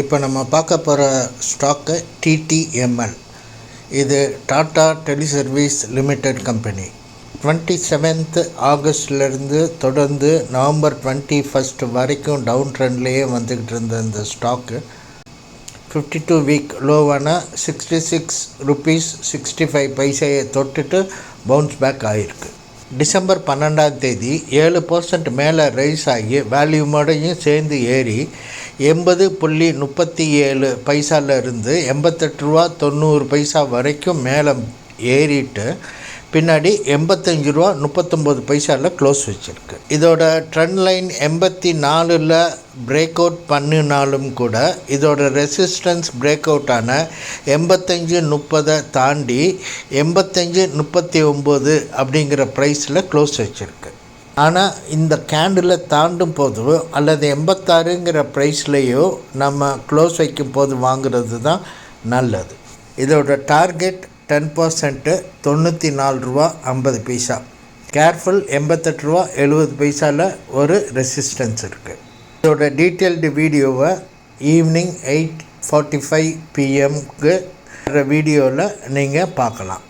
இப்போ நம்ம பார்க்க போகிற ஸ்டாக்கு டிடிஎம்எல். இது Tata teleservice limited company. 27th ஆகஸ்ட்லேருந்து தொடர்ந்து நவம்பர் 21 வரைக்கும் டவுன் ட்ரெண்ட்லேயே வந்துக்கிட்டு இருந்த இந்த ஸ்டாக்கு 52 வீக் லோவான 66 rupees 65 பைசையை தொட்டுட்டு பவுன்ஸ் பேக் ஆகிருக்கு. டிசம்பர் 12 7% மேலே ரைஸ் ஆகி வேல்யூமோடையும் சேர்ந்து ஏறி 80.37 பைசாலேருந்து 88 ரூபா வரைக்கும் மேலே ஏறிட்டு பின்னாடி 85.39 பைசாவில் க்ளோஸ் வச்சுருக்கு. இதோட ட்ரெண்ட் லைன் 84 பிரேக் அவுட் பண்ணினாலும் கூட இதோட ரெசிஸ்டன்ஸ் பிரேக் அவுட்டான 85.30 தாண்டி 85.39 அப்படிங்கிற ப்ரைஸில் க்ளோஸ் வச்சுருக்கு. ஆனால் இந்த கேண்டில் தாண்டும் போதோ அல்லது 86ங்கிற ப்ரைஸ்லேயோ நம்ம க்ளோஸ் வைக்கும் போது வாங்குறது தான் நல்லது. இதோட டார்கெட் 10%, 94 ரூபா 50 பைசா. கேர்ஃபுல் 88 ரூபா 70 பைசாவில் ஒரு ரெசிஸ்டன்ஸ் இருக்குது. இதோட டீட்டெயில்டு வீடியோவை ஈவினிங் 8:45 PM வீடியோவில் நீங்கள் பார்க்கலாம்.